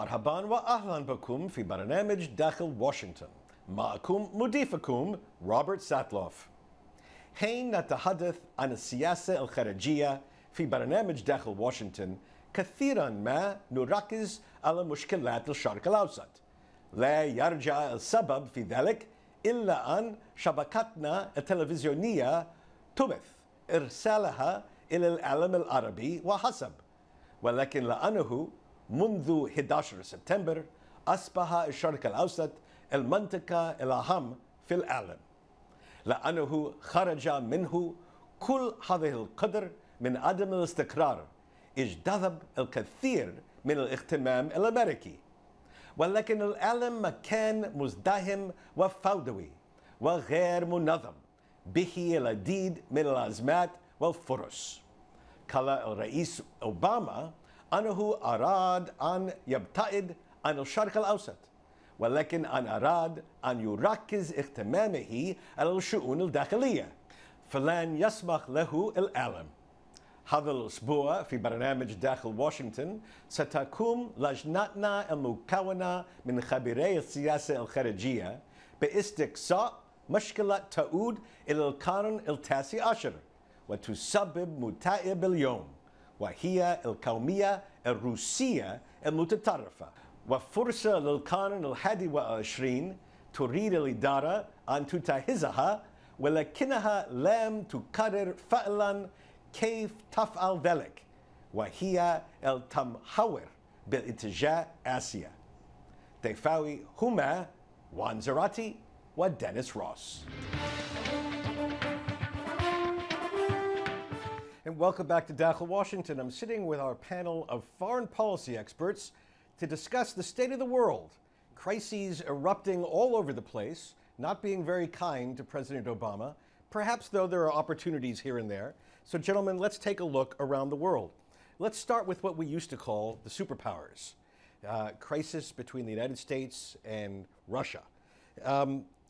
مرحبا وأهلا بكم في برنامج داخل واشنطن. معكم مضيفكم روبرت ساتلوف. حين نتحدث عن السياسة الخارجية في برنامج داخل واشنطن كثيرا ما نركز على مشكلات الشرق الأوسط. لا يرجع السبب في ذلك إلا أن شبكتنا التلفزيونية تبث إرسالها إلى العالم العربي وحسب، ولكن لأنه منذ 11 سبتمبر أصبح الشرق الأوسط المنطقة الأهم في العالم، لأنه خرج منه كل هذه القدر من عدم الاستقرار اجتذب الكثير من الاهتمام الأمريكي. ولكن العالم مكان مزدحم وفوضوي وغير منظم به العديد من الأزمات والفرص. قال الرئيس أوباما أنه أراد أن يبتعد عن الشرق الأوسط، ولكن أن أراد أن يركز اهتمامه على الشؤون الداخلية، فلن يسمح له العالم. هذا الأسبوع في برنامج داخل واشنطن ستقوم لجنتنا المكونة من خبيري السياسة الخارجية باستقصاء مشكلة تعود إلى القرن التاسع عشر وتسبب متعب اليوم، وهي القومية الروسية المتطرفة، وفرصة للقرن الحادي والعشرين تريد الإدارة أن تنتهزها، ولكنها لم تقرر فعلا كيف تفعل ذلك، وهي التمحور باتجاه آسيا. ضيفاي هما نظرة ودينيس روس. And welcome back to Dakhil, Washington. I'm sitting with our panel of foreign policy experts to discuss the state of the world, crises erupting all over the place, not being very kind to President Obama. Perhaps, though, there are opportunities here and there. So, gentlemen, let's take a look around the world. Let's start with what we used to call the superpowers. Crisis between the United States and Russia.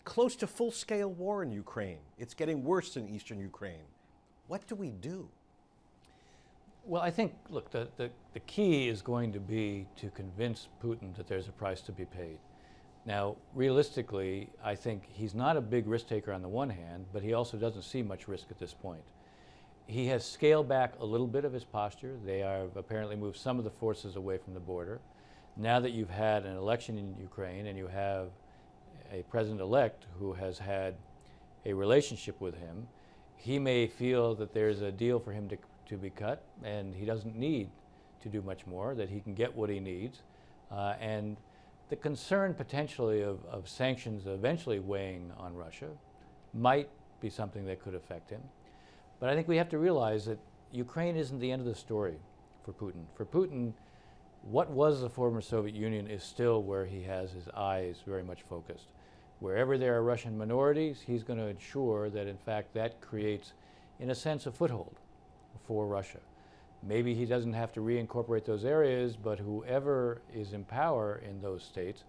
Close to full-scale war in Ukraine. It's getting worse in eastern Ukraine. What do we do? Well, I think, look, the key is going to be to convince Putin that there's a price to be paid. Now, realistically, I think he's not a big risk taker on the one hand, but he also doesn't see much risk at this point. He has scaled back a little bit of his posture. They have apparently moved some of the forces away from the border. Now that you've had an election in Ukraine and you have a president-elect who has had a relationship with him, he may feel that there's a deal for him to be cut, and he doesn't need to do much more, that he can get what he needs. And the concern potentially of sanctions eventually weighing on Russia might be something that could affect him. But I think we have to realize that Ukraine isn't the end of the story for Putin. For Putin, what was the former Soviet Union is still where he has his eyes very much focused. Wherever there are Russian minorities, he's going to ensure that, in fact, that creates, in a sense, a foothold for Russia. Maybe he doesn't have to reincorporate those areas, but whoever is in power in those states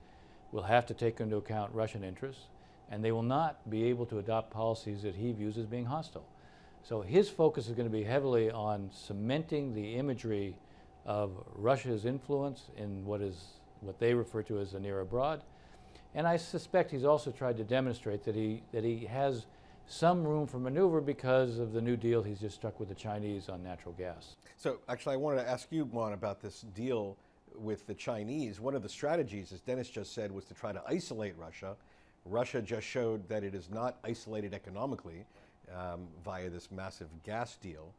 will have to take into account Russian interests, and they will not be able to adopt policies that he views as being hostile. So his focus is going to be heavily on cementing the imagery of Russia's influence in what they refer to as the near abroad. And I suspect he's also tried to demonstrate that he has some room for maneuver because of the new deal he's just struck with the Chinese on natural gas. So actually I wanted to ask you, Juan, about this deal with the Chinese. One of the strategies, as Dennis just said, was to try to isolate Russia. Russia just showed that it is not isolated economically via this massive gas deal.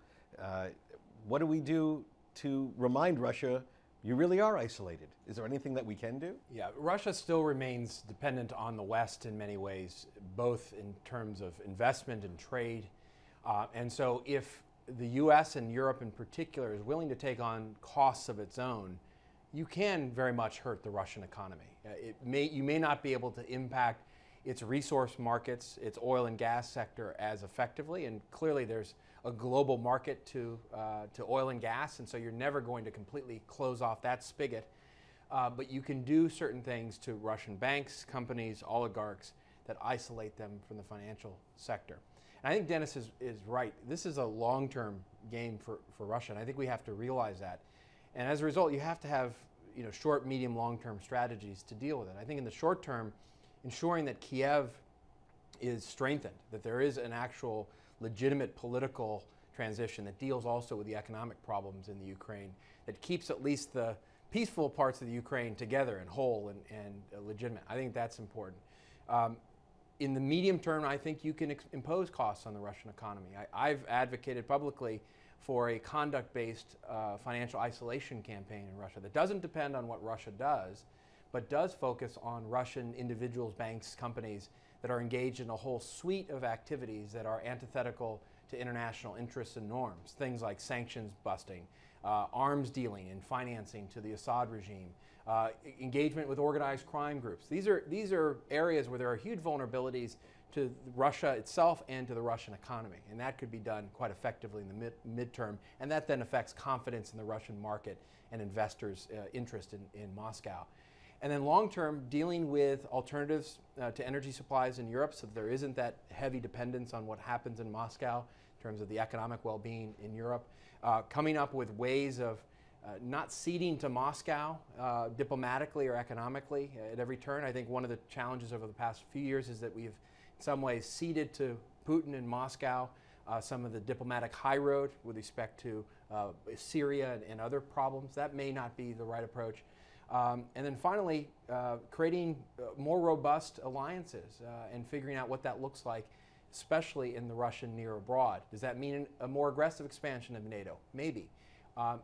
What do we do to remind Russia you really are isolated? Is there anything that we can do? Yeah, Russia still remains dependent on the West in many ways, both in terms of investment and trade. And so if the US and Europe in particular is willing to take on costs of its own, you can very much hurt the Russian economy. You may not be able to impact its resource markets, its oil and gas sector as effectively, and clearly there's a global market to oil and gas, and so you're never going to completely close off that spigot. But you can do certain things to Russian banks, companies, oligarchs that isolate them from the financial sector. And I think Dennis is right. This is a long-term game for Russia, and I think we have to realize that. And as a result, you have to have short, medium, long-term strategies to deal with it. I think in the short term, ensuring that Kiev is strengthened, that there is an actual legitimate political transition that deals also with the economic problems in the Ukraine, that keeps at least the peaceful parts of the Ukraine together and whole and legitimate. I think that's important. In the medium term, I think you can impose costs on the Russian economy. I've advocated publicly for a conduct-based financial isolation campaign in Russia that doesn't depend on what Russia does, but does focus on Russian individuals, banks, companies that are engaged in a whole suite of activities that are antithetical to international interests and norms. Things like sanctions busting, arms dealing and financing to the Assad regime, engagement with organized crime groups. These are areas where there are huge vulnerabilities to Russia itself and to the Russian economy, and that could be done quite effectively in the midterm, and that then affects confidence in the Russian market and investors' interest in Moscow. And then long-term, dealing with alternatives to energy supplies in Europe so that there isn't that heavy dependence on what happens in Moscow in terms of the economic well-being in Europe, coming up with ways of not ceding to Moscow diplomatically or economically at every turn. I think one of the challenges over the past few years is that we've in some ways ceded to Putin in Moscow some of the diplomatic high road with respect to Syria and other problems. That may not be the right approach. And then finally, creating more robust alliances and figuring out what that looks like, especially in the Russian near abroad. Does that mean a more aggressive expansion of NATO? Maybe.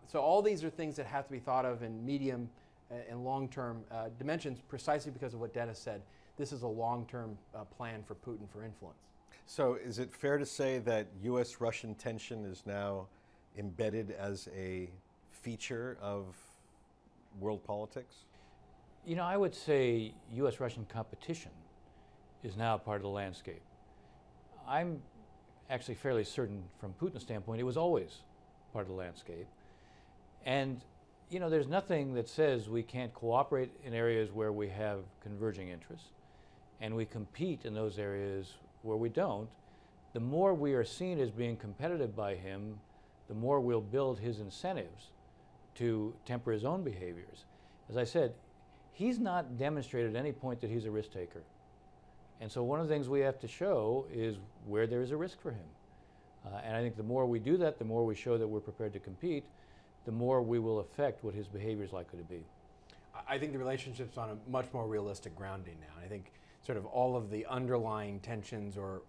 So all these are things that have to be thought of in medium and long-term dimensions, precisely because of what Dennis said. This is a long-term plan for Putin for influence. So is it fair to say that U.S.-Russian tension is now embedded as a feature of world politics? You know, I would say U.S.-Russian competition is now part of the landscape. I'm actually fairly certain from Putin's standpoint it was always part of the landscape. And, you know, there's nothing that says we can't cooperate in areas where we have converging interests, and we compete in those areas where we don't. The more we are seen as being competitive by him, the more we'll build his incentives to temper his own behaviors. As I said, he's not demonstrated at any point that he's a risk taker. And so one of the things we have to show is where there is a risk for him. And I think the more we do that, the more we show that we're prepared to compete, the more we will affect what his behavior is likely to be. I think the relationship's on a much more realistic grounding now. And I think sort of all of the underlying tensions or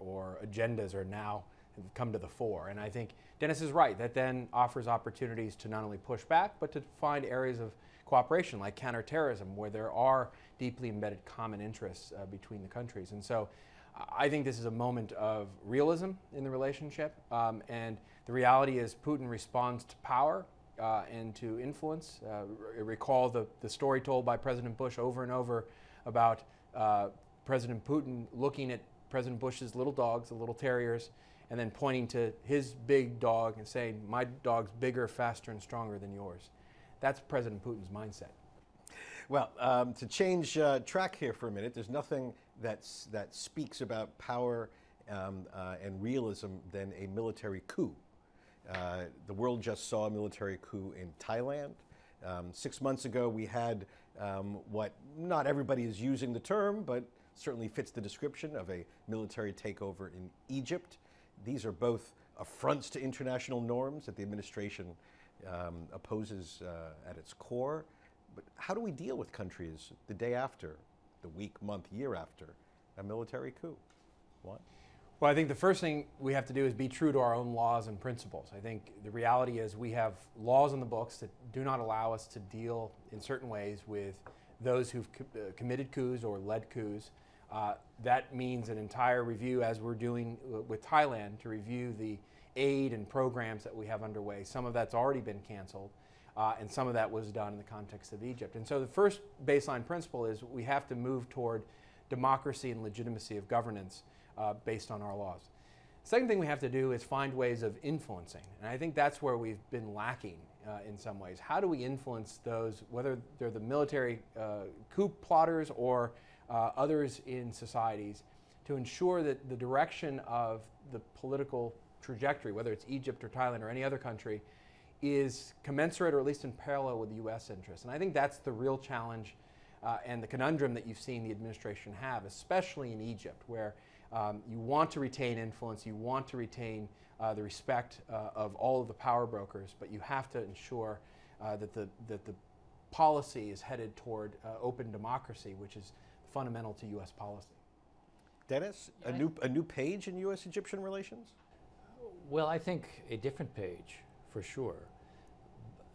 agendas are now have come to the fore. And I think Dennis is right. That then offers opportunities to not only push back, but to find areas of cooperation like counterterrorism, where there are deeply embedded common interests between the countries. And so I think this is a moment of realism in the relationship. And the reality is Putin responds to power and to influence. Recall the story told by President Bush over and over about President Putin looking at President Bush's little dogs, the little terriers, and then pointing to his big dog and saying, "My dog's bigger, faster, and stronger than yours." That's President Putin's mindset. Well, to change track here for a minute, there's nothing that speaks about power and realism than a military coup. The world just saw a military coup in Thailand. 6 months ago, we had what not everybody is using the term, but certainly fits the description of a military takeover in Egypt. These are both affronts to international norms that the administration opposes at its core. But how do we deal with countries the day after, the week, month, year after a military coup? What? Well, I think the first thing we have to do is be true to our own laws and principles. I think the reality is we have laws in the books that do not allow us to deal in certain ways with those who've committed coups or led coups. That means an entire review, as we're doing with Thailand, to review the aid and programs that we have underway. Some of that's already been canceled, and some of that was done in the context of Egypt. And so the first baseline principle is we have to move toward democracy and legitimacy of governance based on our laws. Second thing we have to do is find ways of influencing, and I think that's where we've been lacking in some ways. How do we influence those, whether they're the military coup plotters or others in societies, to ensure that the direction of the political trajectory, whether it's Egypt or Thailand or any other country, is commensurate or at least in parallel with the U.S. interests. And I think that's the real challenge and the conundrum that you've seen the administration have, especially in Egypt, where you want to retain influence, you want to retain the respect of all of the power brokers, but you have to ensure that the policy is headed toward open democracy, which is fundamental to U.S. policy. Dennis, a new page in U.S.-Egyptian relations? Well, I think a different page, for sure.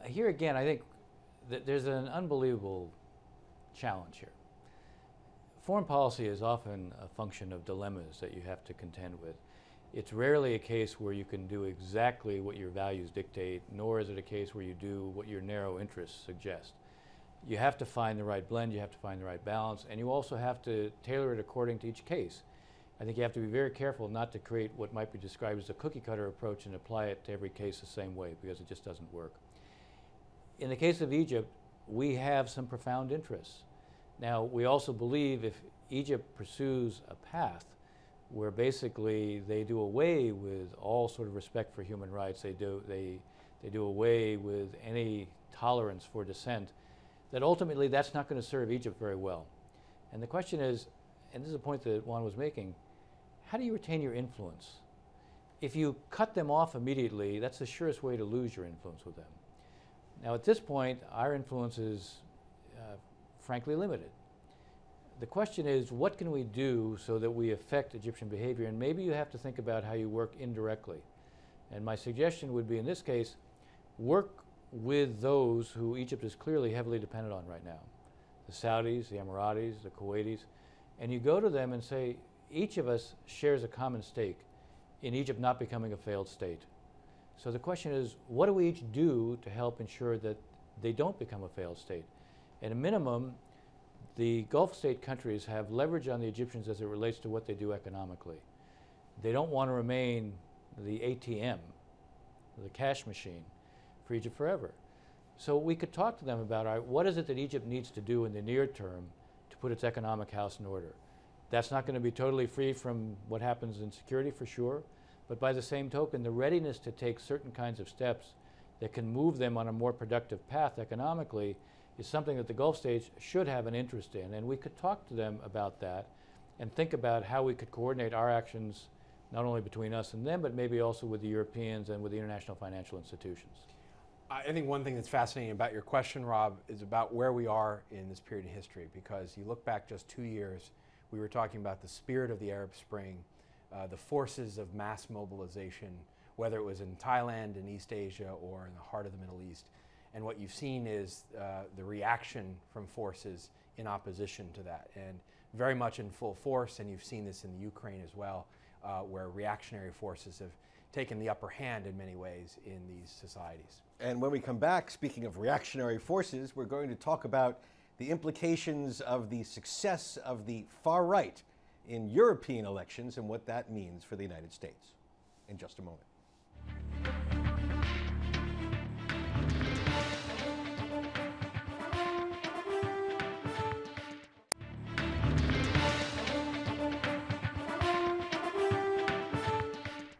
Here again, I think that there's an unbelievable challenge here. Foreign policy is often a function of dilemmas that you have to contend with. It's rarely a case where you can do exactly what your values dictate, nor is it a case where you do what your narrow interests suggest. You have to find the right blend, you have to find the right balance, and you also have to tailor it according to each case. I think you have to be very careful not to create what might be described as a cookie-cutter approach and apply it to every case the same way, because it just doesn't work. In the case of Egypt, we have some profound interests. Now, we also believe if Egypt pursues a path where basically they do away with all sort of respect for human rights, they do away with any tolerance for dissent, that ultimately that's not going to serve Egypt very well. And the question is, and this is a point that Juan was making, how do you retain your influence? If you cut them off immediately, that's the surest way to lose your influence with them. Now at this point, our influence is frankly limited. The question is, what can we do so that we affect Egyptian behavior? And maybe you have to think about how you work indirectly. And my suggestion would be, in this case, work with those who Egypt is clearly heavily dependent on right now. The Saudis, the Emiratis, the Kuwaitis. And you go to them and say, each of us shares a common stake in Egypt not becoming a failed state. So the question is, what do we each do to help ensure that they don't become a failed state? At a minimum, the Gulf state countries have leverage on the Egyptians as it relates to what they do economically. They don't want to remain the ATM, the cash machine, for Egypt forever. So we could talk to them about, all right, what is it that Egypt needs to do in the near term to put its economic house in order? That's not going to be totally free from what happens in security, for sure, but by the same token, the readiness to take certain kinds of steps that can move them on a more productive path economically is something that the Gulf states should have an interest in. And we could talk to them about that and think about how we could coordinate our actions, not only between us and them, but maybe also with the Europeans and with the international financial institutions. I think one thing that's fascinating about your question, Rob, is about where we are in this period of history, because you look back just 2 years, we were talking about the spirit of the Arab Spring, the forces of mass mobilization, whether it was in Thailand, in East Asia, or in the heart of the Middle East. And what you've seen is the reaction from forces in opposition to that, and very much in full force, and you've seen this in the Ukraine as well, where reactionary forces have taken the upper hand in many ways in these societies. And when we come back, speaking of reactionary forces, we're going to talk about the implications of the success of the far right in European elections and what that means for the United States in just a moment.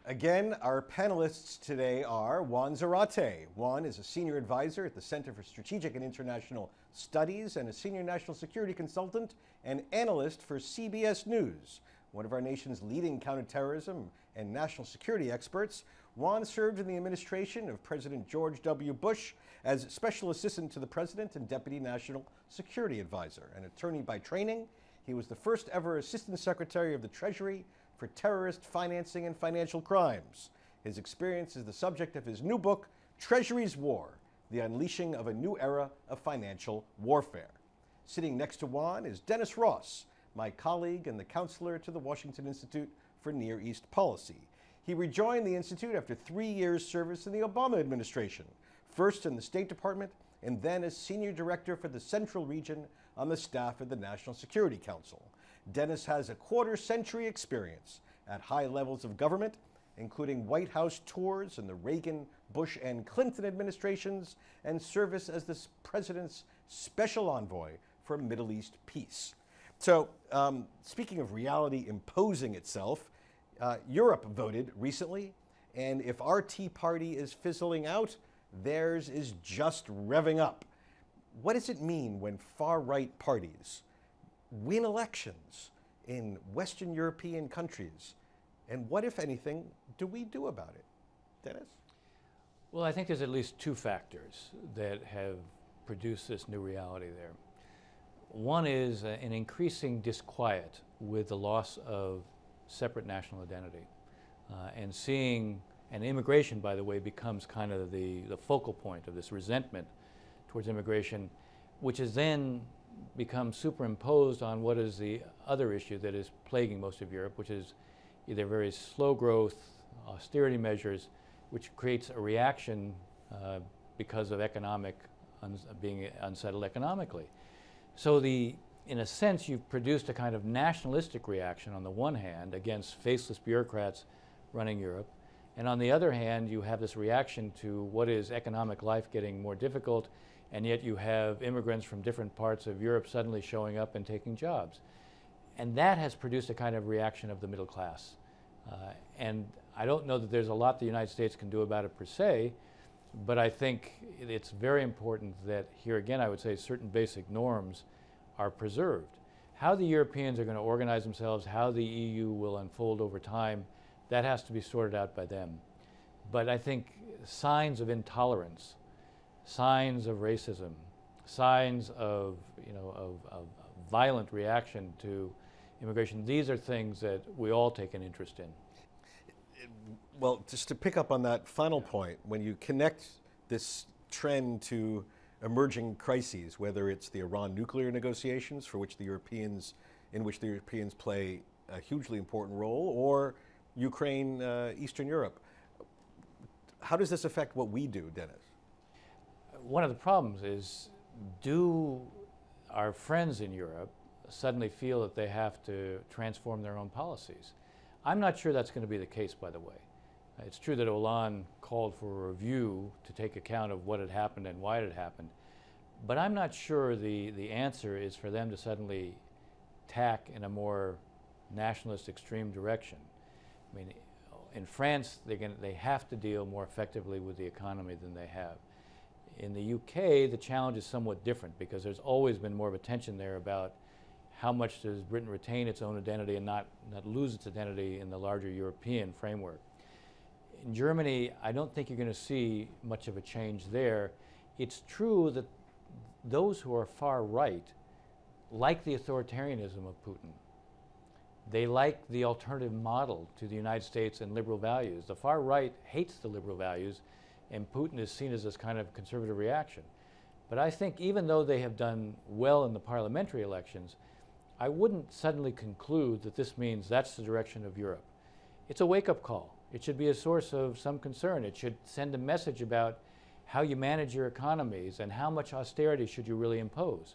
Again, our panelists today are Juan Zarate. Juan is a senior advisor at the Center for Strategic and International Studies and a senior national security consultant and analyst for CBS News, one of our nation's leading counterterrorism and national security experts. Juan served in the administration of President George W. Bush as Special Assistant to the President and Deputy National Security Advisor. An attorney by training, he was the first ever Assistant Secretary of the Treasury for terrorist financing and financial crimes. His experience is the subject of his new book, Treasury's War, The Unleashing of a New Era of Financial Warfare. Sitting next to Juan is Dennis Ross, my colleague and the counselor to the Washington Institute for Near East Policy. He rejoined the Institute after 3 years' service in the Obama administration, first in the State Department and then as Senior Director for the Central Region on the staff of the National Security Council. Dennis has a quarter-century experience at high levels of government, including White House tours in the Reagan, Bush, and Clinton administrations, and service as the President's Special Envoy for Middle East Peace. So, speaking of reality imposing itself, Europe voted recently, and if our Tea Party is fizzling out, Theirs is just revving up. What does it mean when far-right parties win elections in Western European countries? And what, if anything, do we do about it? Dennis? Well, I think there's at least two factors that have produced this new reality there. One is an increasing disquiet with the loss of separate national identity. And seeing, and immigration, by the way, becomes kind of the focal point of this resentment towards immigration, which has then become superimposed on what is the other issue that is plaguing most of Europe, which is either very slow growth, austerity measures, which creates a reaction because of being unsettled economically. So in a sense, you've produced a kind of nationalistic reaction on the one hand against faceless bureaucrats running Europe, and on the other hand, you have this reaction to what is economic life getting more difficult, and yet you have immigrants from different parts of Europe suddenly showing up and taking jobs. And that has produced a kind of reaction of the middle class. And I don't know that there's a lot the United States can do about it per se, but I think it's very important that here again I would say certain basic norms are preserved. How the Europeans are going to organize themselves, how the EU will unfold over time, that has to be sorted out by them. But I think signs of intolerance, signs of racism, signs of, of violent reaction to immigration, these are things that we all take an interest in. Well, just to pick up on that final point, when you connect this trend to emerging crises, whether it's the Iran nuclear negotiations, in which the Europeans play a hugely important role, or Ukraine, Eastern Europe, how does this affect what we do, Dennis? One of the problems is, do our friends in Europe suddenly feel that they have to transform their own policies? I'm not sure that's going to be the case, by the way. It's true that Hollande called for a review to take account of what had happened and why it had happened, but I'm not sure the answer is for them to suddenly tack in a more nationalist extreme direction. I mean, in France, they have to deal more effectively with the economy than they have. In the UK, the challenge is somewhat different because there's always been more of a tension there about how much does Britain retain its own identity and not lose its identity in the larger European framework. In Germany, I don't think you're going to see much of a change there. It's true that those who are far right like the authoritarianism of Putin. They like the alternative model to the United States and liberal values. The far right hates the liberal values, and Putin is seen as this kind of conservative reaction. But I think even though they have done well in the parliamentary elections, I wouldn't suddenly conclude that this means that's the direction of Europe. It's a wake-up call. It should be a source of some concern. It should send a message about how you manage your economies and how much austerity should you really impose.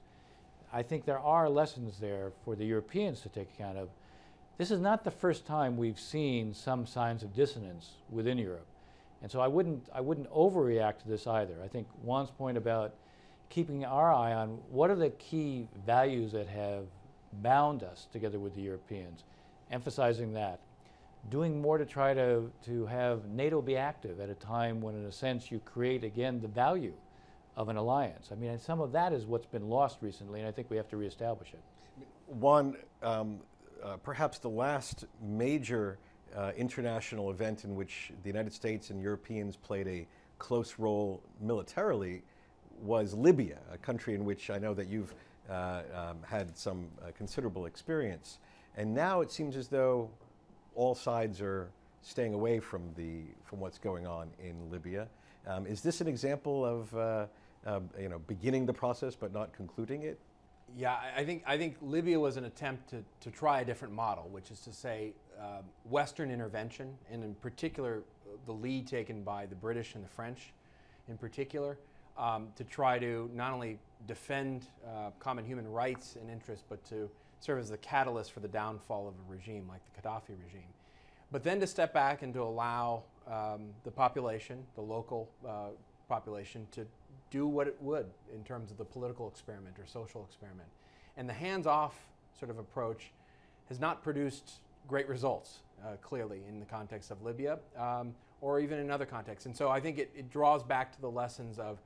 I think there are lessons there for the Europeans to take account of. This is not the first time we've seen some signs of dissonance within Europe. And so I wouldn't overreact to this either. I think Juan's point about keeping our eye on what are the key values that have bound us together with the Europeans, emphasizing that. Doing more to try to have NATO be active at a time when, in a sense, you create, again, the value of an alliance. I mean, and some of that is what's been lost recently, and I think we have to reestablish it. Juan, perhaps the last major international event in which the United States and Europeans played a close role militarily was Libya, a country in which I know that you've had some considerable experience. And now it seems as though all sides are staying away from what's going on in Libya. Is this an example of beginning the process but not concluding it? Yeah, I think Libya was an attempt to try a different model, which is to say Western intervention, and in particular the lead taken by the British and the French in particular, to try to not only defend common human rights and interests, but to serve as the catalyst for the downfall of a regime like the Gaddafi regime. But then to step back and to allow the population, the local population, to do what it would in terms of the political experiment or social experiment. And the hands-off sort of approach has not produced great results, clearly, in the context of Libya, or even in other contexts. And so I think it draws back to the lessons of,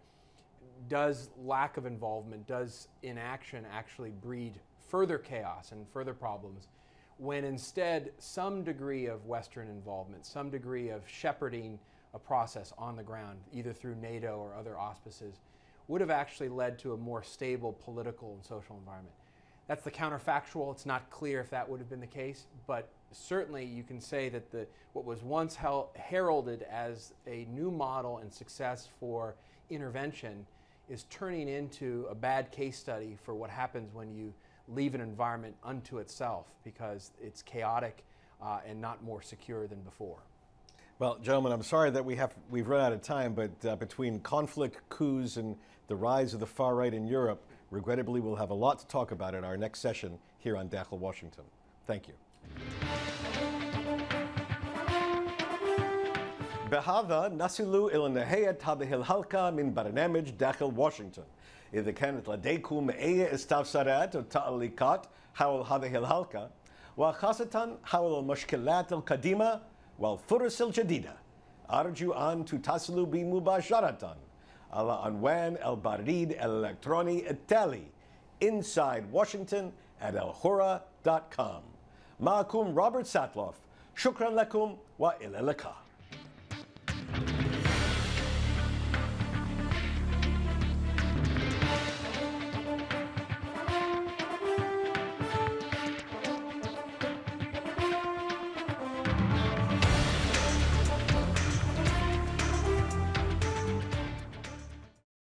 does lack of involvement, does inaction actually breed further chaos and further problems, when instead some degree of Western involvement, some degree of shepherding a process on the ground, either through NATO or other auspices, would have actually led to a more stable political and social environment. That's the counterfactual. It's not clear if that would have been the case, but certainly you can say that what was once heralded as a new model and success for intervention is turning into a bad case study for what happens when you leave an environment unto itself, because it's chaotic and not more secure than before. Well, gentlemen, I'm sorry that we've run out of time, but between conflict, coups, and the rise of the far right in Europe, regrettably, we'll have a lot to talk about in our next session here on Dakhil, Washington. Thank you. بهذا نصل إلى نهاية هذه الحلقة من برنامج داخل واشنطن. إذا كانت لديكم أي استفسارات أو تعليقات حول هذه الحلقة، وخاصة حول المشكلات القديمة والفرص الجديدة، أرجو أن تتصلوا بي مباشرة على عنوان البريد الإلكتروني التالي insidewashington@alhura.com. معكم روبرت ساتلوف. شكرا لكم وإلى اللقاء.